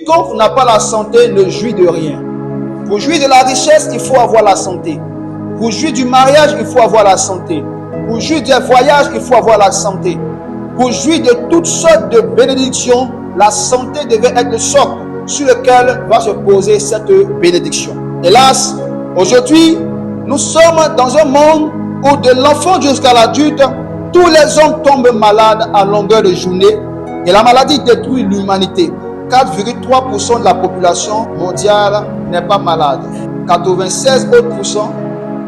quiconque n'a pas la santé ne jouit de rien. Pour jouir de la richesse, il faut avoir la santé. Pour jouir du mariage, il faut avoir la santé. Pour jouir des voyages, il faut avoir la santé. Pour jouir de toutes sortes de bénédictions, la santé devait être le socle sur lequel va se poser cette bénédiction. Hélas, aujourd'hui, nous sommes dans un monde où de l'enfant jusqu'à l'adulte, tous les hommes tombent malades à longueur de journée et la maladie détruit l'humanité. 4,3% de la population mondiale n'est pas malade. 96%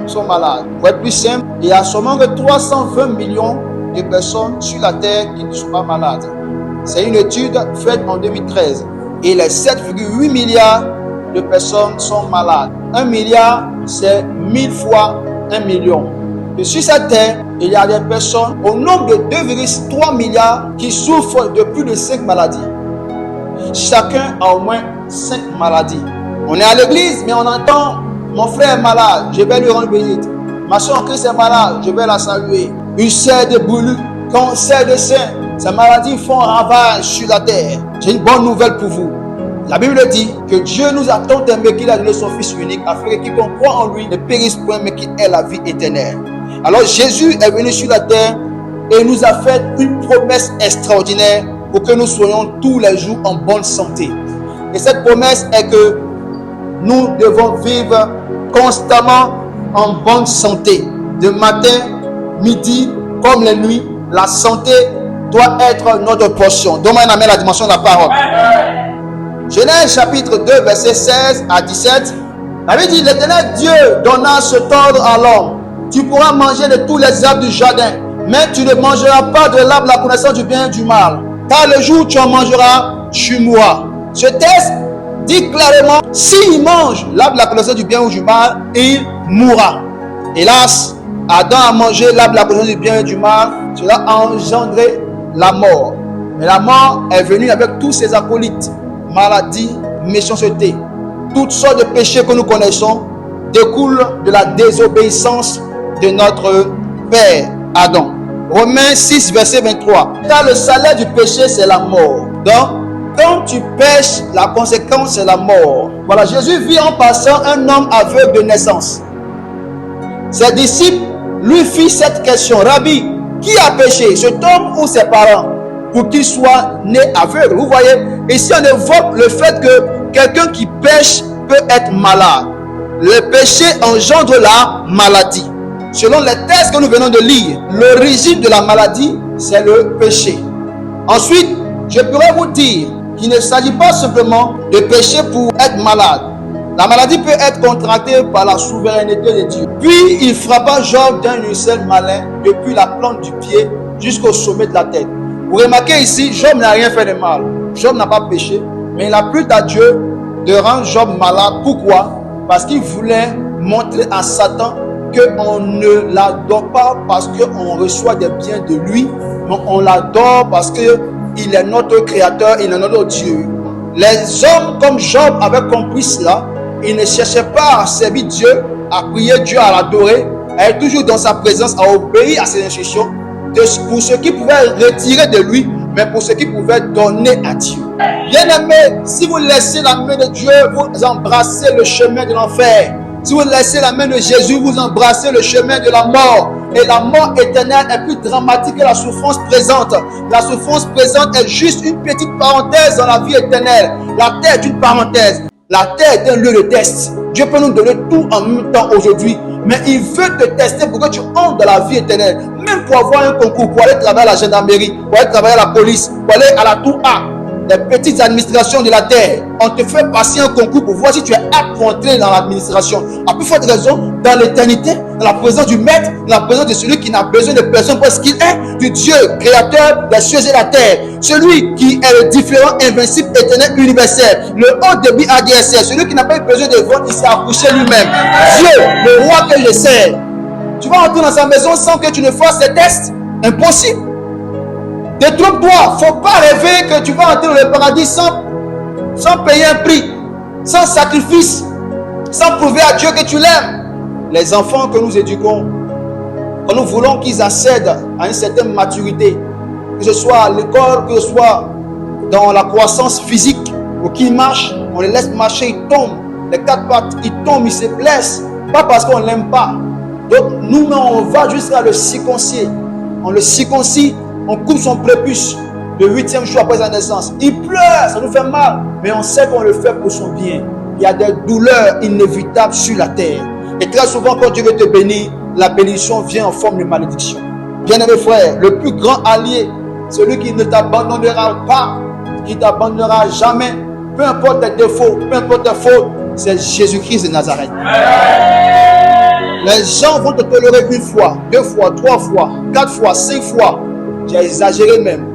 sont malades. Pour être plus simple, il y a seulement que 320 millions de personnes sur la terre qui ne sont pas malades. C'est une étude faite en 2013. Et les 7,8 milliards de personnes sont malades. 1 milliard, c'est 1000 fois 1 million. Et sur cette terre, il y a des personnes au nombre de 2,3 milliards qui souffrent de plus de 5 maladies. Chacun a au moins 5 maladies. On est à l'église, mais on entend mon frère est malade, je vais lui rendre visite. Ma soeur en Christ est malade, je vais la saluer. Ulcère de boulot, cancer de sein, ces maladies font ravage sur la terre. J'ai une bonne nouvelle pour vous. La Bible dit que Dieu nous a tant aimé qu'il a donné son Fils unique afin que quiconque croit en lui ne périsse point mais qu'il ait la vie éternelle. Alors Jésus est venu sur la terre et nous a fait une promesse extraordinaire pour que nous soyons tous les jours en bonne santé. Et cette promesse est que nous devons vivre constamment en bonne santé. De matin, midi, comme la nuit, la santé doit être notre portion. Donne-moi un amen à la dimension de la parole. Genèse chapitre 2, verset 16 à 17. La Bible dit, l'Éternel Dieu donna cet ordre à l'homme. Tu pourras manger de tous les arbres du jardin, mais tu ne mangeras pas de l'arbre de la connaissance du bien et du mal. Car le jour où tu en mangeras, tu mourras. Ce texte dit clairement, s'il mange l'arbre de la connaissance du bien ou du mal, il mourra. Hélas, Adam a mangé l'arbre de la connaissance du bien et du mal, cela a engendré la mort. Mais la mort est venue avec tous ses acolytes, maladie, méchanceté. Toutes sortes de péchés que nous connaissons découlent de la désobéissance de notre Père Adam. Romains 6, verset 23. Car le salaire du péché, c'est la mort. Donc, quand tu pêches, la conséquence, c'est la mort. Voilà, Jésus vit en passant un homme aveugle de naissance. Ses disciples lui firent cette question. Rabbi, qui a péché, cet homme ou ses parents, pour qu'il soit né aveugle? Vous voyez, ici on évoque le fait que quelqu'un qui pêche peut être malade. Le péché engendre la maladie. Selon les textes que nous venons de lire, l'origine de la maladie, c'est le péché. Ensuite, je pourrais vous dire qu'il ne s'agit pas simplement de pécher pour être malade. La maladie peut être contractée par la souveraineté de Dieu. Puis, il frappa Job d'un ulcère malin depuis la plante du pied jusqu'au sommet de la tête. Vous remarquez ici, Job n'a rien fait de mal. Job n'a pas péché, mais il a plu à Dieu de rendre Job malade. Pourquoi? Parce qu'il voulait montrer à Satan qu'on ne l'adore pas parce qu'on reçoit des biens de lui, mais on l'adore parce qu'il est notre créateur, il est notre Dieu. Les hommes comme Job avaient compris cela. Ils ne cherchaient pas à servir Dieu, à prier Dieu, à l'adorer, à être toujours dans sa présence, à obéir à ses instructions, pour ce qui pouvait retirer de lui, mais pour ce qui pouvait donner à Dieu. Bien-aimés, si vous laissez la main de Dieu, vous embrassez le chemin de l'enfer. Si vous laissez la main de Jésus, vous embrassez le chemin de la mort. Et la mort éternelle est plus dramatique que la souffrance présente. La souffrance présente est juste une petite parenthèse dans la vie éternelle. La terre est une parenthèse. La terre est un lieu de test. Dieu peut nous donner tout en même temps aujourd'hui. Mais il veut te tester pour que tu entres dans la vie éternelle. Même pour avoir un concours, pour aller travailler à la gendarmerie, pour aller travailler à la police, pour aller à la tour A. Les petites administrations de la terre, on te fait passer un concours pour voir si tu es apte pour entrer dans l'administration. À plus forte raison, dans l'éternité, dans la présence du Maître, dans la présence de celui qui n'a besoin de personne parce qu'il est du Dieu, créateur des cieux et la terre. Celui qui est le différent, invincible, éternel, universel. Le haut débit ADSL, celui qui n'a pas eu besoin de vendre, il s'est accouché lui-même. Dieu, le roi que je sers. Tu vas entrer dans sa maison sans que tu ne fasses des tests? Impossible. Détrompe-toi, il ne faut pas rêver que tu vas entrer dans le paradis sans payer un prix, sans sacrifice, sans prouver à Dieu que tu l'aimes. Les enfants que nous éduquons, quand nous voulons qu'ils accèdent à une certaine maturité, que ce soit à l'école, que ce soit dans la croissance physique, Pour qu'ils marchent, on les laisse marcher, ils tombent. Les quatre pattes, ils tombent, ils se blessent. Pas parce qu'on ne l'aime pas. Donc nous, on va jusqu'à le circoncire. On le circoncie, on coupe son prépuce le 8e jour après sa naissance. Il pleure, ça nous fait mal. Mais on sait qu'on le fait pour son bien. Il y a des douleurs inévitables sur la terre. Et très souvent, quand Dieu veut te bénir, la bénédiction vient en forme de malédiction. Bien-aimés frères, le plus grand allié, celui qui ne t'abandonnera pas, qui ne t'abandonnera jamais, peu importe tes défauts, peu importe tes fautes, c'est Jésus-Christ de Nazareth. Les gens vont te tolérer une fois, 2 fois, 3 fois, 4 fois, 5 fois. J'ai exagéré même.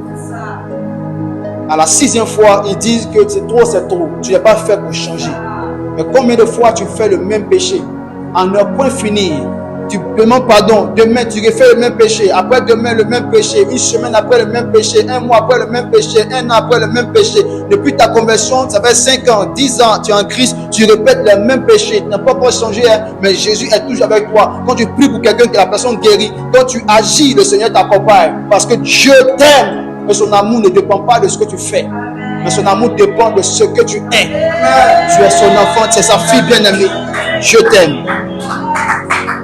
À la 6e fois, ils disent que c'est trop. Tu n'es pas fait pour changer. Mais combien de fois tu fais le même péché? En un point finir, tu demandes pardon. Demain, tu refais le même péché. Après demain, le même péché. Une semaine après, le même péché. Un mois après, le même péché. Un an après, le même péché. Depuis ta conversion, ça fait 5 ans, 10 ans, tu es en Christ. Tu répètes les mêmes péchés. Tu n'as pas encore changé, mais Jésus est toujours avec toi. Quand tu pries pour quelqu'un, que la personne guérit. Quand tu agis, le Seigneur t'accompagne. Parce que Dieu t'aime. Mais son amour ne dépend pas de ce que tu fais. Mais son amour dépend de ce que tu es. Tu es son enfant, c'est sa fille bien-aimée. Je t'aime.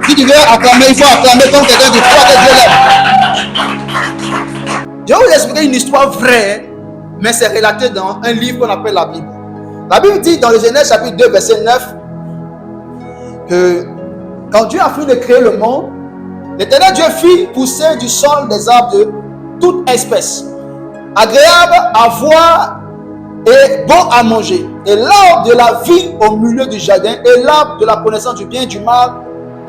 Si tu veux acclamer, il faut acclamer comme quelqu'un qui croit que Dieu l'aime. Je vais vous expliquer une histoire vraie, mais c'est relaté dans un livre qu'on appelle la Bible. La Bible dit dans le Genèse chapitre 2, verset 9, que quand Dieu a fini de créer le monde, l'Éternel Dieu fit pousser du sol des arbres de toute espèce, agréable à voir et bon à manger. Et l'arbre de la vie au milieu du jardin et l'arbre de la connaissance du bien et du mal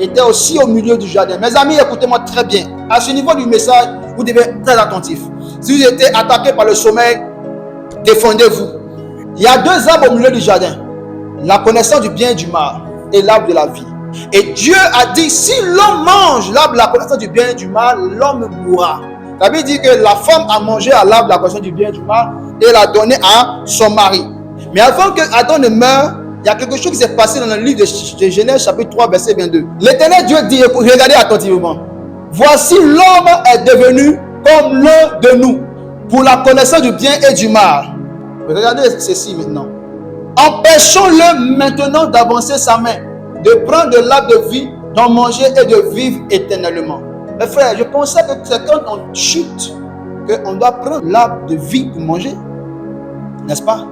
était aussi au milieu du jardin. Mes amis, écoutez-moi très bien. À ce niveau du message, vous devez être très attentifs. Si vous êtes attaqué par le sommeil, défendez-vous. Il y a 2 arbres au milieu du jardin. La connaissance du bien et du mal et l'arbre de la vie. Et Dieu a dit, si l'homme mange l'arbre de la connaissance du bien et du mal, l'homme mourra. La Bible dit que la femme a mangé à l'arbre de la connaissance du bien et du mal et l'a donné à son mari. Mais avant que Adam ne meure, il y a quelque chose qui s'est passé dans le livre de Genèse chapitre 3 verset 22. L'Éternel Dieu dit, regardez attentivement. Voici l'homme est devenu comme l'un de nous pour la connaissance du bien et du mal. Regardez ceci maintenant. Empêchons-le maintenant d'avancer sa main, de prendre de l'arbre de vie, d'en manger et de vivre éternellement. Mes frères, je pensais que c'est quand on chute qu'on doit prendre l'arbre de vie pour manger. N'est-ce pas?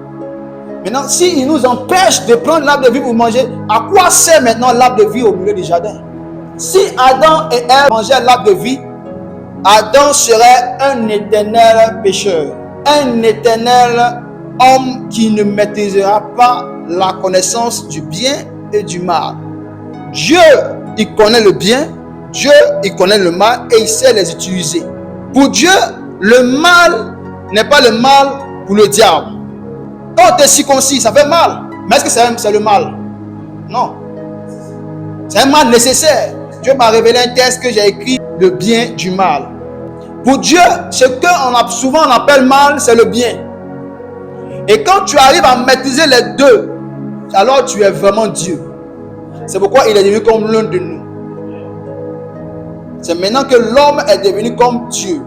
Maintenant, s'il nous empêche de prendre l'arbre de vie pour manger, à quoi sert maintenant l'arbre de vie au milieu du jardin? Si Adam et Ève mangeaient l'arbre de vie, Adam serait un éternel pécheur, un éternel homme qui ne maîtrisera pas la connaissance du bien et du mal. Dieu, il connaît le bien, Dieu, il connaît le mal et il sait les utiliser. Pour Dieu, le mal n'est pas le mal pour le diable. Quand tu es circoncis, ça fait mal. Mais est-ce que c'est le mal? Non. C'est un mal nécessaire. Dieu m'a révélé un texte que j'ai écrit, le bien du mal. Pour Dieu, ce qu'on souvent appelle mal, c'est le bien. Et quand tu arrives à maîtriser les deux, alors tu es vraiment Dieu. C'est pourquoi il est devenu comme l'un de nous. C'est maintenant que l'homme est devenu comme Dieu.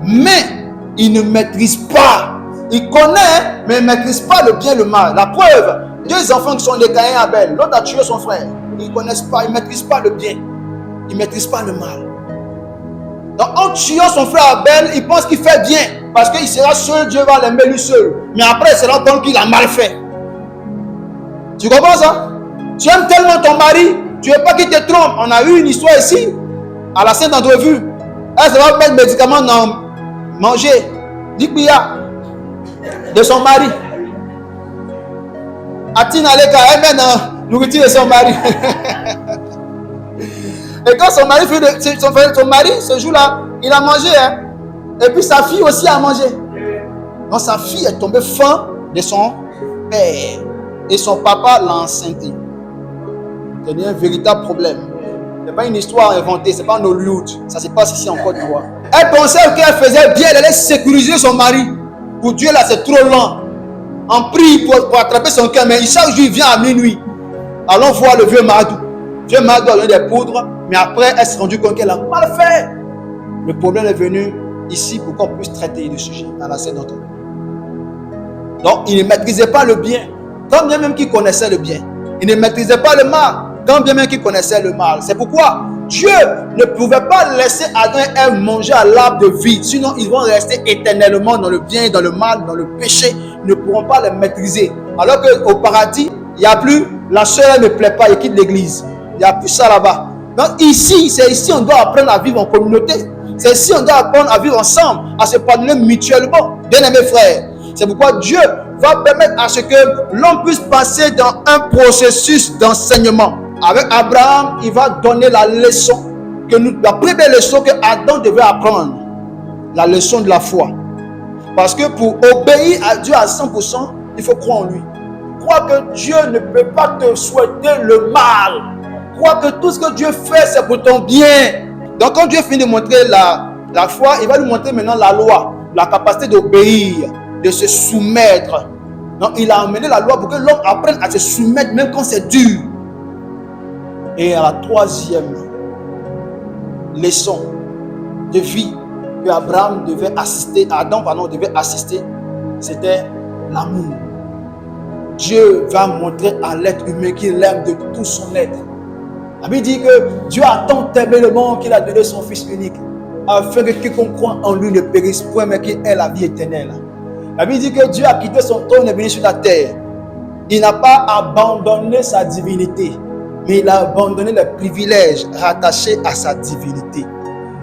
Mais il ne maîtrise pas. Il connaît, mais il ne maîtrise pas le bien et le mal. La preuve, 2 enfants qui sont les Caïn et Abel, l'autre a tué son frère. Ils ne connaissent pas, ils ne maîtrisent pas le bien. Ils ne maîtrisent pas le mal. Donc en tuant son frère Abel, il pense qu'il fait bien. Parce qu'il sera seul, Dieu va l'aimer lui seul. Mais après, il se rend compte qu'il a mal fait. Tu comprends ça? Tu aimes tellement ton mari, tu ne veux pas qu'il te trompe. On a eu une histoire ici, à la scène d'entrevue. Elle se va mettre des médicaments dans manger. L'ipia de son mari. Atina Leka, elle met dans nourriture de son mari. Et quand son mari son mari, ce jour-là, il a mangé. Hein? Et puis sa fille aussi a mangé. Donc sa fille est tombée faim de son père. Et son papa l'a enceinté. C'est un véritable problème. Ce n'est pas une histoire inventée, ce n'est pas un Hollywood. Ça se passe ici en Côte d'Ivoire. Elle pensait qu'elle faisait bien, elle allait sécuriser son mari. Pour Dieu, là, c'est trop lent. On prie pour attraper son cœur, mais chaque jour, il vient à minuit. Allons voir le vieux Madou. Le vieux Madou a donné des poudres, mais après, elle s'est rendue compte qu'elle a mal fait. Le problème est venu ici pour qu'on puisse traiter le sujet dans la scène d'entre nous. Donc, il ne maîtrisait pas le bien, quand bien même qu'il connaissait le bien. Il ne maîtrisait pas le mal, quand bien même qu'il connaissait le mal. C'est pourquoi Dieu ne pouvait pas laisser Adam et Ève manger à l'arbre de vie. Sinon, ils vont rester éternellement dans le bien, dans le mal, dans le péché. Ils ne pourront pas le maîtriser. Alors qu'au paradis, il n'y a plus, la chair ne plaît pas et quitte l'église. Il n'y a plus ça là-bas. Donc ici, c'est ici qu'on doit apprendre à vivre en communauté. C'est ici qu'on doit apprendre à vivre ensemble, à se pardonner mutuellement. Bien-aimés frères, c'est pourquoi Dieu va permettre à ce que l'homme puisse passer dans un processus d'enseignement. Avec Abraham, il va donner la leçon, la première leçon que Adam devait apprendre, la leçon de la foi. Parce que pour obéir à Dieu à 100%, il faut croire en lui. Croire que Dieu ne peut pas te souhaiter le mal. Croire que tout ce que Dieu fait, c'est pour ton bien. Donc quand Dieu finit de montrer la foi, il va lui montrer maintenant la loi, la capacité d'obéir, de se soumettre. Donc il a amené la loi pour que l'homme apprenne à se soumettre même quand c'est dur. Et à la troisième leçon de vie que Adam devait assister, c'était l'amour. Dieu va montrer à l'être humain qu'il l'aime de tout son être. La Bible dit que Dieu a tant aimé le monde qu'il a donné son Fils unique, afin que quiconque croit en lui ne périsse point, mais qu'il ait la vie éternelle. La Bible dit que Dieu a quitté son trône et est venu sur la terre. Il n'a pas abandonné sa divinité, mais il a abandonné les privilèges rattachés à sa divinité.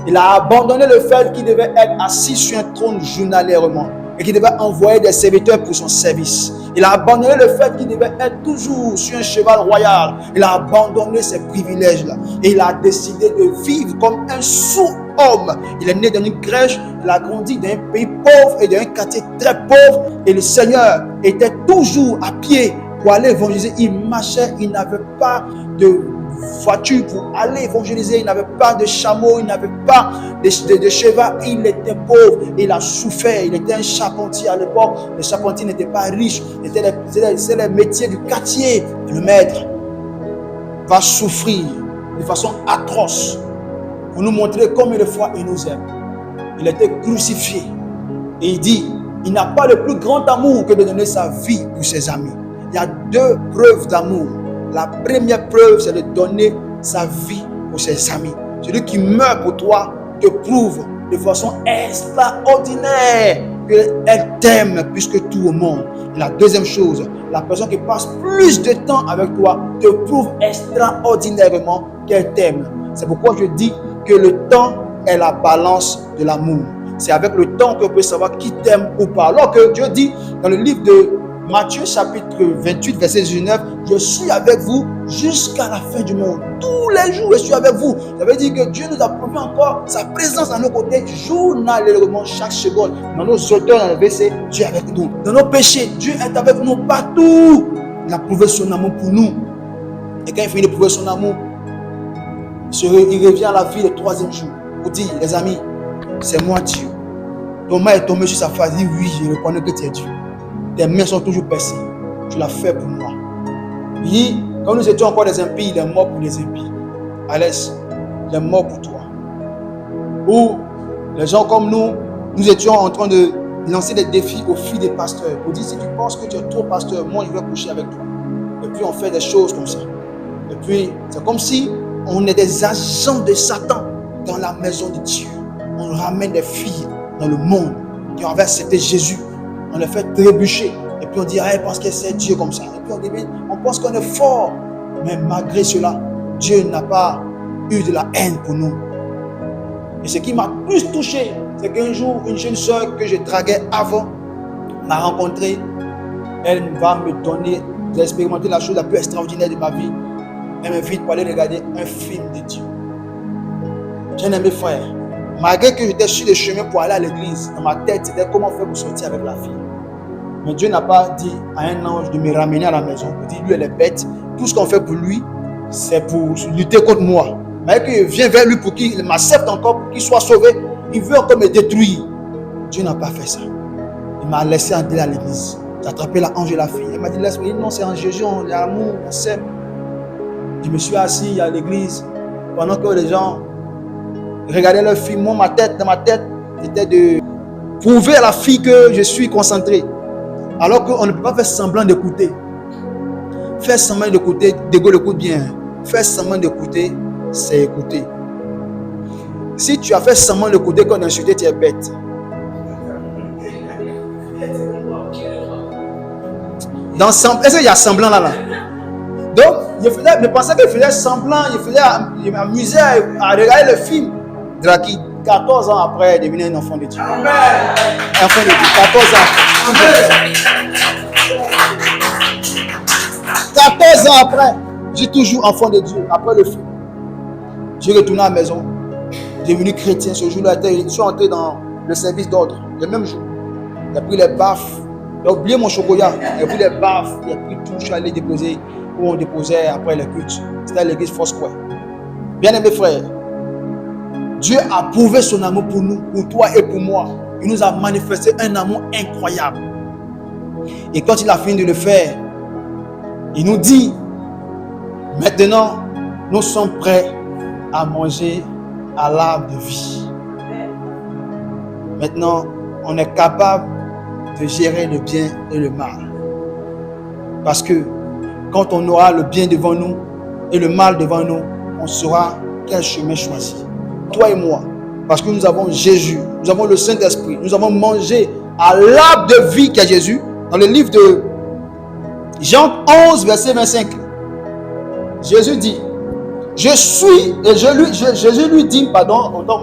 Il a abandonné le fait qu'il devait être assis sur un trône journalièrement et qu'il devait envoyer des serviteurs pour son service. Il a abandonné le fait qu'il devait être toujours sur un cheval royal. Il a abandonné ces privilèges-là. Et il a décidé de vivre comme un sous-homme. Il est né dans une crèche, il a grandi dans un pays pauvre et dans un quartier très pauvre. Et le Seigneur était toujours à pied pour aller évangéliser. Il marchait, il n'avait pas de voiture pour aller évangéliser, il n'avait pas de chameau, il n'avait pas de cheval, il était pauvre, il a souffert, il était un charpentier à l'époque, les charpentiers n'étaient pas riches, c'est les métiers du quartier. Le maître va souffrir de façon atroce pour nous montrer combien de fois il nous aime. Il était crucifié et il dit, il n'a pas le plus grand amour que de donner sa vie pour ses amis. Il y a deux preuves d'amour. La première preuve, c'est de donner sa vie pour ses amis. Celui qui meurt pour toi te prouve de façon extraordinaire qu'elle t'aime plus que tout au monde. Et la deuxième chose, la personne qui passe plus de temps avec toi te prouve extraordinairement qu'elle t'aime. C'est pourquoi je dis que le temps est la balance de l'amour. C'est avec le temps qu'on peut savoir qui t'aime ou pas. Alors que Dieu dit dans le livre de Matthieu chapitre 28 verset 19, je suis avec vous jusqu'à la fin du monde. Tous les jours je suis avec vous. Ça veut dire que Dieu nous a prouvé encore sa présence à nos côtés journalièrement, chaque seconde. Dans nos auteurs, dans le verset, Dieu est avec nous. Dans nos péchés, Dieu est avec nous partout. Il a prouvé son amour pour nous. Et quand il finit de prouver son amour, il revient à la vie le troisième jour pour dire, les amis, c'est moi Dieu. Thomas est tombé sur sa face, il dit, oui, je reconnais que tu es Dieu. Tes mains sont toujours percées. Tu l'as fait pour moi. Oui, quand nous étions encore des impies, il est mort pour les impies. Alès, il est mort pour toi. Ou les gens comme nous étions en train de lancer des défis aux filles des pasteurs. On dit, si tu penses que tu es trop pasteur, moi je vais coucher avec toi. Et puis on fait des choses comme ça. Et puis c'est comme si on est des agents de Satan dans la maison de Dieu. On ramène des filles dans le monde qui ont accepté Jésus. On les fait trébucher. Et puis on dit, ah, parce que c'est Dieu comme ça. Et puis on pense qu'on est fort. Mais malgré cela, Dieu n'a pas eu de la haine pour nous. Et ce qui m'a plus touché, c'est qu'un jour, une jeune soeur que je draguais avant m'a rencontré. Elle va me donner, j'ai expérimenté la chose la plus extraordinaire de ma vie. Elle m'invite pour aller regarder un film de Dieu. Bien aimé frère, malgré que j'étais sur le chemin pour aller à l'église, dans ma tête, c'était comment faire pour sortir avec la fille. Mais Dieu n'a pas dit à un ange de me ramener à la maison. Il dit, lui, elle est bête. Tout ce qu'on fait pour lui, c'est pour lutter contre moi. Mais qu'il vient vers lui pour qu'il m'accepte encore, pour qu'il soit sauvé, il veut encore me détruire. Dieu n'a pas fait ça. Il m'a laissé entrer à l'église. J'ai attrapé l'ange et la fille. Elle m'a dit, laisse-moi. Non, c'est en Jésus, on a l'amour, on s'aime. Je me suis assis à l'église pendant que les gens regardaient leur film. Moi, dans ma tête, c'était de prouver à la fille que je suis concentré. Alors qu'on ne peut pas faire semblant d'écouter. Faire semblant d'écouter, Dégo l'écoute bien. Faire semblant d'écouter, c'est écouter. Si tu as fait semblant d'écouter quand on a insulté, tu es bête. Est-ce qu'il y a semblant là? Donc, je pensais qu'il faisait semblant, il m'amusait à regarder le film. Draki, 14 ans après, est devenu un enfant de Dieu. Amen. Enfant de Dieu, 14 ans. 14 ans après, j'ai toujours enfant de Dieu, après le film. J'ai retourné à la maison, devenu chrétien. Ce jour-là, je suis entré dans le service d'ordre, le même jour. J'ai pris les baffes, j'ai oublié mon chocolat, j'ai pris les baffes, j'ai pris tout, je suis allé déposer où on déposait après le culte. C'était à l'église Foursquare. Bien-aimés frères, Dieu a prouvé son amour pour nous, pour toi et pour moi. Il nous a manifesté un amour incroyable. Et quand il a fini de le faire, il nous dit, maintenant, nous sommes prêts à manger à l'arbre de vie. Maintenant, on est capable de gérer le bien et le mal. Parce que quand on aura le bien devant nous et le mal devant nous, on saura quel chemin choisir. Toi et moi. Parce que nous avons Jésus, nous avons le Saint-Esprit, nous avons mangé à l'arbre de vie qui est Jésus. Dans le livre de Jean 11, verset 25, Jésus dit, Jésus lui dit,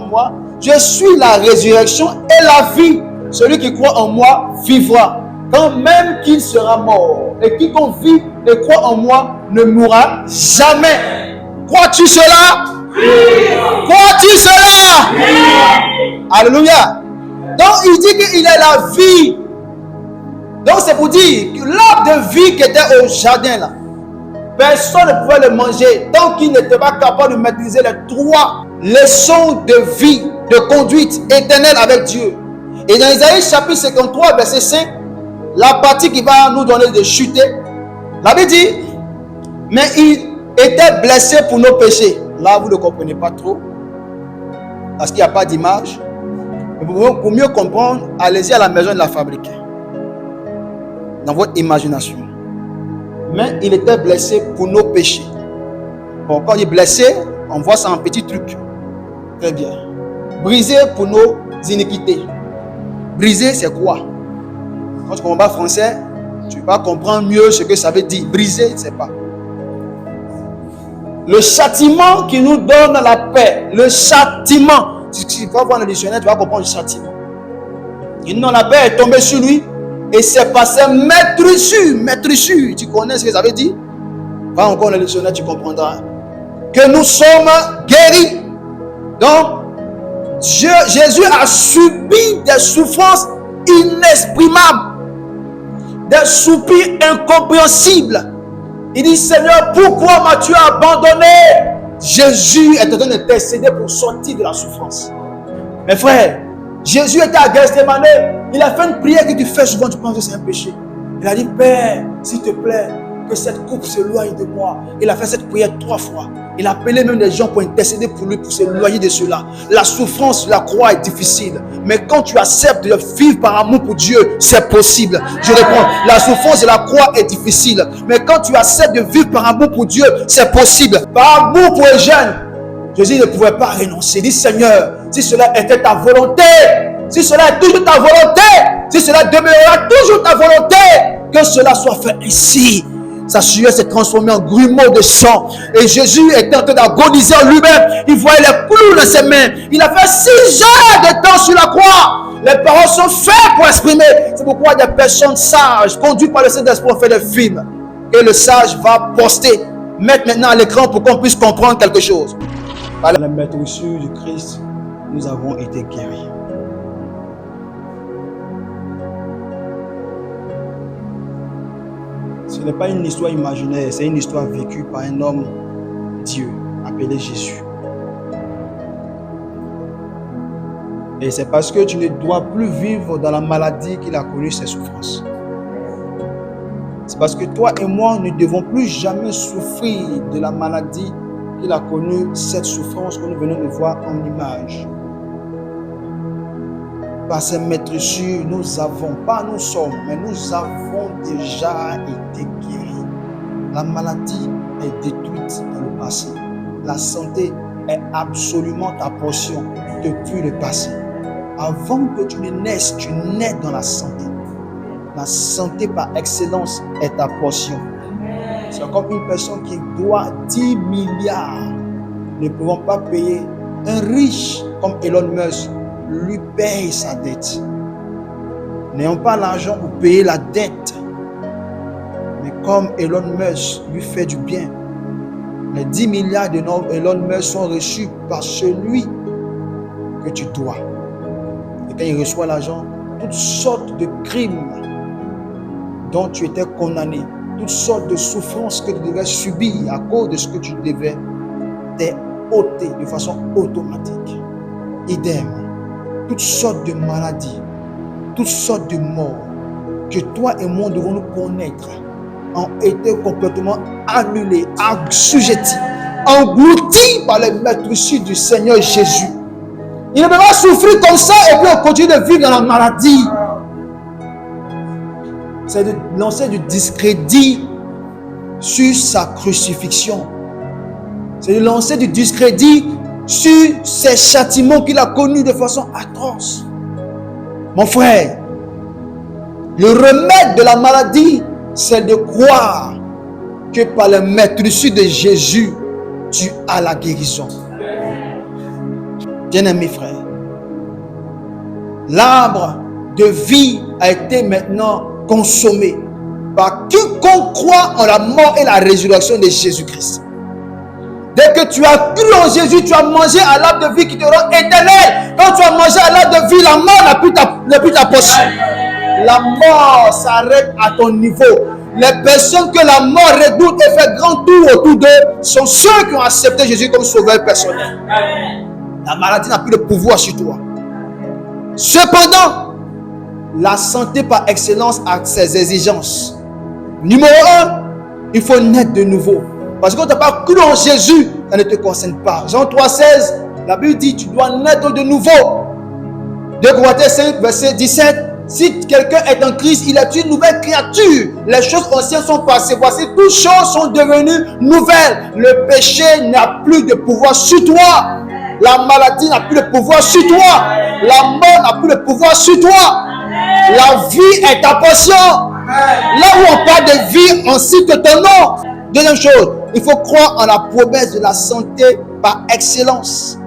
moi, je suis la résurrection et la vie. Celui qui croit en moi vivra, quand même qu'il sera mort. Et quiconque vit et croit en moi ne mourra jamais. Crois-tu cela? Oui. Crois-tu cela? Oui. Alléluia. Donc il dit qu'il est la vie. Donc c'est pour dire que l'arbre de vie qui était au jardin là, personne ne pouvait le manger tant qu'il n'était pas capable de maîtriser les 3 leçons de vie, de conduite éternelle avec Dieu. Et dans Isaïe chapitre 53, verset 5, la partie qui va nous donner de chuter, la Bible dit, mais il était blessé pour nos péchés. Là, vous ne comprenez pas trop, parce qu'il n'y a pas d'image. Pour mieux comprendre, allez-y à la maison de la fabriquer, dans votre imagination. Mais il était blessé pour nos péchés. Bon, quand il est blessé, on voit ça en petit truc. Très bien. Brisé pour nos iniquités. Briser, c'est quoi? Quand tu comprends pas français, tu vas comprendre mieux ce que ça veut dire. Briser, c'est pas. Le châtiment qui nous donne la paix. Le châtiment. Si tu vas voir le dictionnaire, tu vas comprendre le châtiment. Et non, la paix est tombée sur lui. Et c'est passé maîtrissure. Tu connais ce que ça veut dire? Va encore le dictionnaire, tu comprendras. Que nous sommes guéris. Donc, Jésus a subi des souffrances inexprimables, des soupirs incompréhensibles. Il dit, Seigneur, pourquoi m'as-tu abandonné? Jésus est en train d'intercéder pour sortir de la souffrance. Mes frères, Jésus était à Gethsémane. Il a fait une prière que tu fais souvent, tu penses que c'est un péché. Il a dit, Père, s'il te plaît, que cette coupe s'éloigne de moi. Il a fait cette prière 3 fois. Il a appelé même des gens pour intercéder pour lui, pour s'éloigner de cela. La souffrance, la croix est difficile. Mais quand tu acceptes de vivre par amour pour Dieu, c'est possible. Je réponds, la souffrance et la croix est difficile. Mais quand tu acceptes de vivre par amour pour Dieu, c'est possible. Par amour pour les jeunes, Jésus ne pouvait pas renoncer. Il dit, Seigneur, si cela était ta volonté, si cela est toujours ta volonté, si cela demeurera toujours ta volonté, que cela soit fait ainsi. Sa sueur s'est transformée en grumeaux de sang. Et Jésus était en train d'agoniser en lui-même. Il voyait les clous dans ses mains. Il a fait 6 heures de temps sur la croix. Les paroles sont faites pour exprimer. C'est pourquoi des personnes sages, conduites par le Saint-Esprit, ont fait des films. Et le sage va poster, mettre maintenant à l'écran pour qu'on puisse comprendre quelque chose. Par la maîtrisure du Christ, nous avons été guéris. Ce n'est pas une histoire imaginaire, c'est une histoire vécue par un homme Dieu appelé Jésus. Et c'est parce que tu ne dois plus vivre dans la maladie qu'il a connu ses souffrances. C'est parce que toi et moi ne devons plus jamais souffrir de la maladie qu'il a connu, cette souffrance que nous venons de voir en image. Par ces maîtresses, nous avons, pas nous sommes, mais nous avons déjà été guéris. La maladie est détruite dans le passé. La santé est absolument ta portion depuis le passé. Avant que tu ne naisses, tu nais dans la santé. La santé par excellence est ta portion. C'est comme une personne qui doit 10 milliards. Ne pouvons pas payer. Un riche comme Elon Musk lui paye sa dette. N'ayons pas l'argent pour payer la dette. Mais comme Elon Musk lui fait du bien, les 10 milliards de Elon Musk sont reçus par celui que tu dois. Et quand il reçoit l'argent, toutes sortes de crimes dont tu étais condamné, toutes sortes de souffrances que tu devais subir à cause de ce que tu devais, t'es ôté de façon automatique. Idem, toutes sortes de maladies, toutes sortes de morts que toi et moi devons nous connaître ont été complètement annulées, assujetties, englouties par les maîtresses du Seigneur Jésus. Il ne peut pas souffrir comme ça et puis on continue de vivre dans la maladie. C'est de lancer du discrédit sur sa crucifixion. C'est de lancer du discrédit sur ces châtiments qu'il a connus de façon atroce. Mon frère, le remède de la maladie, c'est de croire que par le maîtrise de Jésus, tu as la guérison. Bien-aimés frères, l'arbre de vie a été maintenant consommé par quiconque croit en la mort et la résurrection de Jésus-Christ. Dès que tu as cru en Jésus, tu as mangé à l'arbre de vie qui te rend éternel. Quand tu as mangé à l'arbre de vie, la mort n'a plus ta portion. La mort s'arrête à ton niveau. Les personnes que la mort redoute et fait grand tour autour d'eux sont ceux qui ont accepté Jésus comme sauveur personnel. La maladie n'a plus de pouvoir sur toi. Cependant, la santé par excellence a ses exigences. Numéro 1, il faut naître de nouveau. Parce que quand tu n'as pas cru en Jésus, ça ne te concerne pas. Jean 3,16, la Bible dit tu dois naître de nouveau. 2 Corinthiens 5, verset 17. Si quelqu'un est en Christ, il est une nouvelle créature. Les choses anciennes sont passées. Voici, toutes choses sont devenues nouvelles. Le péché n'a plus de pouvoir sur toi. La maladie n'a plus de pouvoir sur toi. La mort n'a plus de pouvoir sur toi. La vie est ta portion. Là où on parle de vie, on cite ton nom. Deuxième chose, il faut croire en la promesse de la santé par excellence.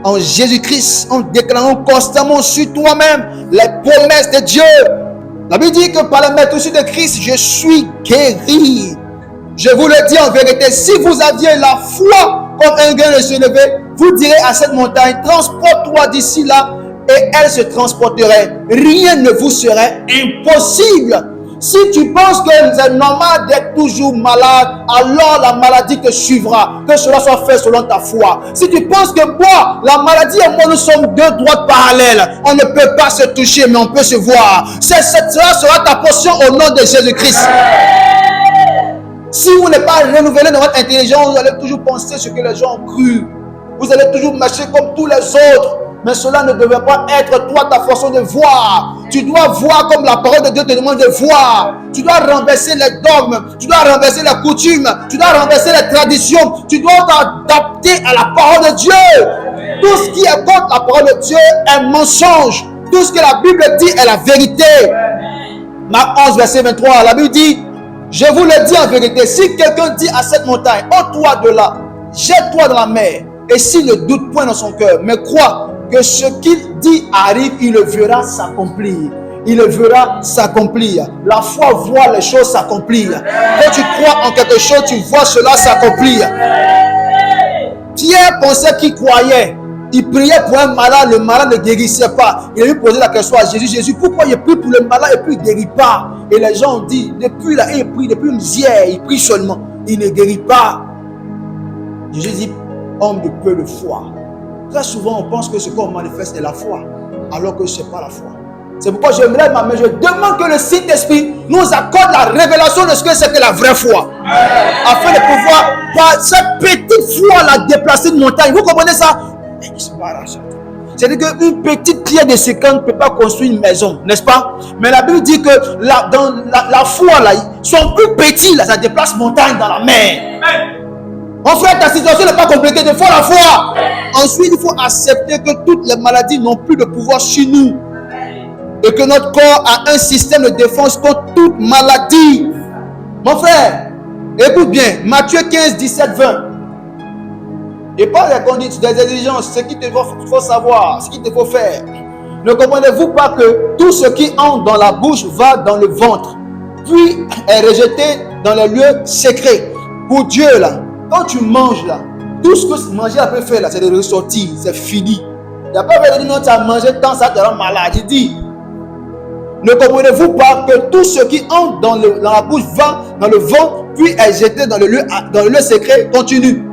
En Jésus-Christ, en déclarant constamment sur toi-même les promesses de Dieu. La Bible dit que par la maîtrise de Christ, je suis guéri. Je vous le dis en vérité, si vous aviez la foi comme un grain de sénévé, vous direz à cette montagne, transporte-toi d'ici là, et elle se transporterait. Rien ne vous serait impossible. Si tu penses que c'est normal d'être toujours malade, alors la maladie te suivra. Que cela soit fait selon ta foi. Si tu penses que moi, la maladie et moi, nous sommes deux droites parallèles. On ne peut pas se toucher, mais on peut se voir. Cela sera ta portion au nom de Jésus-Christ. Si vous n'êtes pas renouvelé dans votre intelligence, vous allez toujours penser ce que les gens ont cru. Vous allez toujours marcher comme tous les autres. Mais cela ne devrait pas être toi ta façon de voir. Tu dois voir comme la parole de Dieu te demande de voir. Tu dois renverser les dogmes. Tu dois renverser les coutumes. Tu dois renverser les traditions. Tu dois t'adapter à la parole de Dieu. Tout ce qui est contre la parole de Dieu est mensonge. Tout ce que la Bible dit est la vérité. Marc 11, verset 23. La Bible dit, je vous le dis en vérité, si quelqu'un dit à cette montagne, ôte-toi de là, jette-toi dans la mer, et s'il ne doute point dans son cœur, mais croit que ce qu'il dit arrive, il le verra s'accomplir. Il le verra s'accomplir. La foi voit les choses s'accomplir. Quand tu crois en quelque chose, tu vois cela s'accomplir. Pierre pensait qu'il croyait. Il priait pour un malade, le malade ne guérissait pas. Il a lui posé la question à Jésus, Jésus, pourquoi il prie pour le malade et puis il ne guérit pas? Et les gens ont dit, depuis là, il prie, depuis hier, il prie seulement. Il ne guérit pas. Jésus dit, homme de peu de foi. Très souvent, on pense que ce qu'on manifeste est la foi, alors que ce n'est pas la foi. C'est pourquoi je me lève ma main, je demande que le Saint-Esprit nous accorde la révélation de ce que c'est que la vraie foi. Afin de pouvoir, par cette petite foi, la déplacer une montagne. Vous comprenez ça? C'est-à-dire qu'une petite pierre de séquence ne peut pas construire une maison, n'est-ce pas? Mais la Bible dit que dans la foi, là, son plus petit, là, ça déplace montagne dans la mer. Mon frère, ta situation n'est pas compliquée, il faut la foi. Ensuite, il faut accepter que toutes les maladies n'ont plus de pouvoir sur nous. Et que notre corps a un système de défense contre toute maladie. Mon frère, écoute bien, Matthieu 15, 17, 20. Et pas les conditions, des exigences, ce qu'il te faut savoir, ce qu'il te faut faire. Ne comprenez-vous pas que tout ce qui entre dans la bouche va dans le ventre, puis est rejeté dans les lieux secrets. Pour Dieu, là, quand tu manges, là, tout ce que manger a pu faire, là, c'est de ressortir, c'est fini. Il n'y a pas besoin de dire non, tu as mangé tant, ça te rend malade. Il dit, ne comprenez-vous pas que tout ce qui entre dans la bouche va dans le ventre, puis est jeté dans le lieu secret, continue.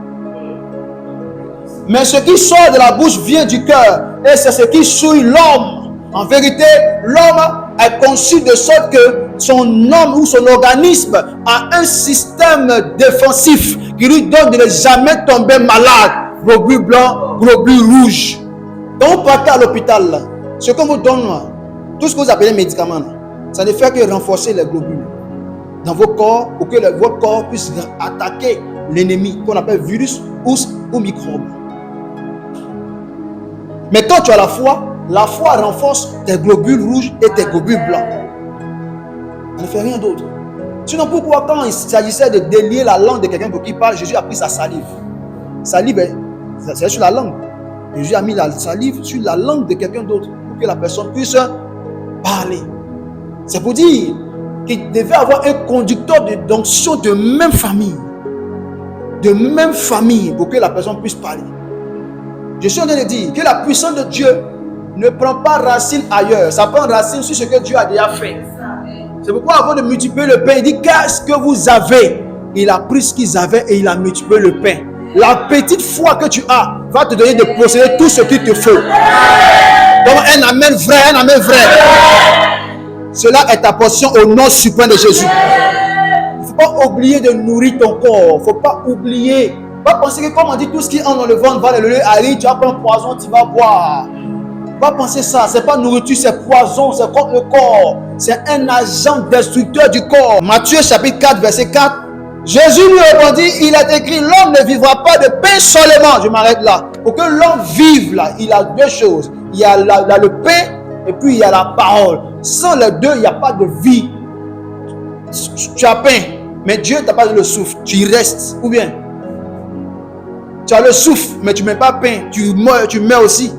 Mais ce qui sort de la bouche vient du cœur, et c'est ce qui souille l'homme. En vérité, l'homme est conçu de sorte que son homme ou son organisme a un système défensif qui lui donne de ne jamais tomber malade. Globules blancs, globules rouges. Quand vous partez à l'hôpital, là, ce qu'on vous donne, là, tout ce que vous appelez médicaments, là, ça ne fait que renforcer les globules dans vos corps pour que votre corps puisse attaquer l'ennemi qu'on appelle virus ou microbe. Mais quand tu as la foi renforce tes globules rouges et tes globules blancs. Elle ne fait rien d'autre. Sinon, pourquoi quand il s'agissait de délier la langue de quelqu'un pour qui parle, Jésus a pris sa salive. Salive, c'est sur la langue. Jésus a mis la salive sur la langue de quelqu'un d'autre pour que la personne puisse parler. C'est pour dire qu'il devait avoir un conducteur d'onction de même famille. De même famille pour que la personne puisse parler. Je suis en train de dire que la puissance de Dieu ne prend pas racine ailleurs. Ça prend racine sur ce que Dieu a déjà fait. C'est pourquoi avant de multiplier le pain, il dit qu'est-ce que vous avez? Il a pris ce qu'ils avaient et il a multiplié le pain. La petite foi que tu as va te donner de posséder tout ce qu'il te faut. Donc un amen vrai, un amen vrai. Cela est ta portion au nom suprême de Jésus. Il ne faut pas oublier de nourrir ton corps. Il ne faut pas oublier. Va penser que comme on dit tout ce qui entre dans le ventre va dans le lieu arrive, tu vas prendre un poison, tu vas boire. Va penser ça, c'est pas nourriture, c'est poison, c'est contre le corps. C'est un agent destructeur du corps. Matthieu chapitre 4, verset 4. Jésus lui répondit, il est écrit, l'homme ne vivra pas de pain seulement. Je m'arrête là. Pour que l'homme vive là, il a deux choses. Il y a le pain et puis il y a la parole. Sans les deux, il n'y a pas de vie. Tu as pain, mais Dieu t'a pas donné le souffle. Tu y restes. Ou bien tu as le souffle, mais tu ne mets pas pain. Tu meurs aussi.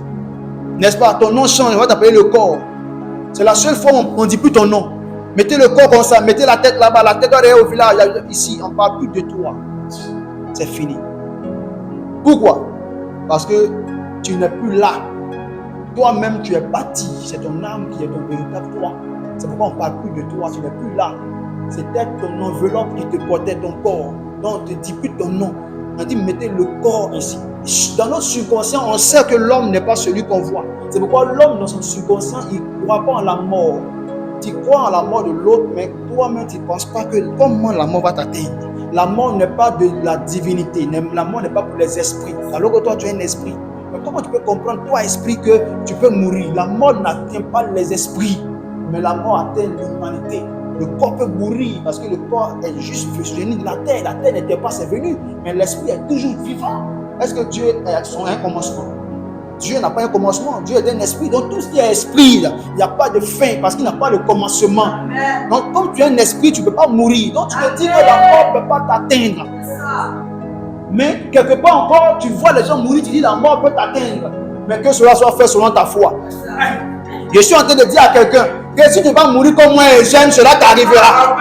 N'est-ce pas? Ton nom change, on va t'appeler le corps. C'est la seule fois où on ne dit plus ton nom. Mettez le corps comme ça, mettez la tête là-bas, la tête derrière au village. Ici, on ne parle plus de toi. C'est fini. Pourquoi? Parce que tu n'es plus là. Toi-même, tu es bâti. C'est ton âme qui est ton véritable toi. C'est pourquoi on ne parle plus de toi. Tu n'es plus là. C'était ton enveloppe qui te portait ton corps. Donc, on ne te dit plus ton nom. On dit mettez le corps ici. Dans notre subconscient, on sait que l'homme n'est pas celui qu'on voit. C'est pourquoi l'homme dans son subconscient, il ne croit pas en la mort. Tu crois en la mort de l'autre, mais toi-même tu ne penses pas que comment la mort va t'atteindre. La mort n'est pas de la divinité. La mort n'est pas pour les esprits. Alors que toi tu es un esprit. Mais comment tu peux comprendre, toi esprit, que tu peux mourir? La mort n'atteint pas les esprits, mais la mort atteint l'humanité. Le corps peut mourir parce que le corps est juste venu de la terre. La terre n'était pas, c'est venu. Mais l'esprit est toujours vivant. Est-ce que Dieu a un commencement? Dieu n'a pas un commencement. Dieu est un esprit. Donc tout ce qui est esprit, il n'y a pas de fin parce qu'il n'a pas de commencement. Amen. Donc comme tu es un esprit, tu ne peux pas mourir. Donc tu te dis que la mort ne peut pas t'atteindre. Mais quelque part encore, tu vois les gens mourir, tu dis la mort peut t'atteindre. Mais que cela soit fait selon ta foi. Je suis en train de dire à quelqu'un que si tu vas mourir comme moi et j'aime, cela t'arrivera.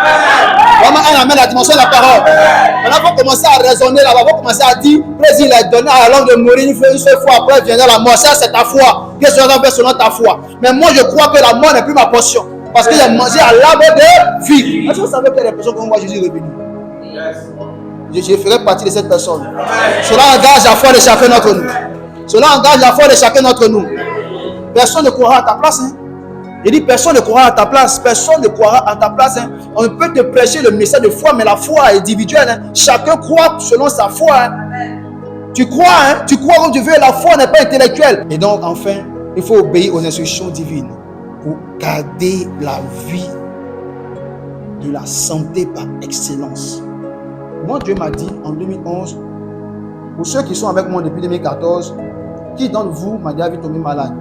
Vraiment, elle amène la dimension de la parole. Maintenant, il faut commencer à raisonner là-bas. Il faut commencer à dire, président, il a donné à l'homme de mourir une seule fois, après viendra la mort. Ça, c'est ta foi. Que cela soit fait selon ta foi. Mais moi, je crois que la mort n'est plus ma portion. Parce qu'il a mangé à l'arbre de vie. Est-ce que vous savez qu'il y a des personnes qui voient Jésus revenu? Je ferai partie de cette personne. Cela engage la foi de chacun d'entre nous. Cela engage la foi de chacun d'entre nous. Personne ne croira à ta place. Hein. Je dis personne ne croira à ta place. Personne ne croira à ta place. Hein. On peut te prêcher le message de foi, mais la foi est individuelle. Hein. Chacun croit selon sa foi. Hein. Tu crois, hein. Tu crois comme tu veux. La foi n'est pas intellectuelle. Et donc, enfin, Il faut obéir aux instructions divines pour garder la vie de la santé par excellence. Moi, Dieu m'a dit en 2011, pour ceux qui sont avec moi depuis 2014, qui d'entre vous m'a déjà vu tomber malade?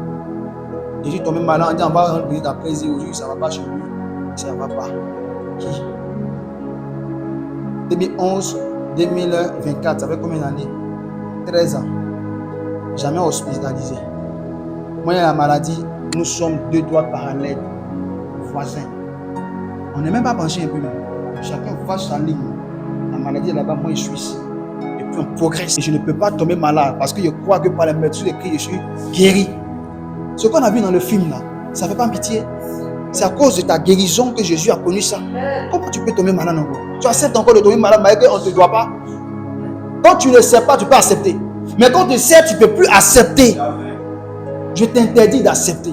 Et j'ai tombé malade, on dit on va rendre visite après, aujourd'hui ça ne va pas chez lui, ça ne va pas. Qui? 2011, 2024, ça fait combien d'années? 13 ans. Jamais hospitalisé. Moi, il y a la maladie, nous sommes deux doigts parallèles, voisins. On n'est même pas penché un peu même. Chacun va sa ligne. La maladie est là-bas, moi je suis ici. Et puis on progresse. Et je ne peux pas tomber malade parce que je crois que par la médecine écrit, je suis guéri. Ce qu'on a vu dans le film là, ça ne fait pas pitié. C'est à cause de ta guérison que Jésus a connu ça. Comment tu peux tomber malade encore? Tu acceptes encore de tomber malade malgré qu'on ne te doit pas. Quand tu ne sais pas, tu peux accepter. Mais quand tu sais, tu ne peux plus accepter. Je t'interdis d'accepter.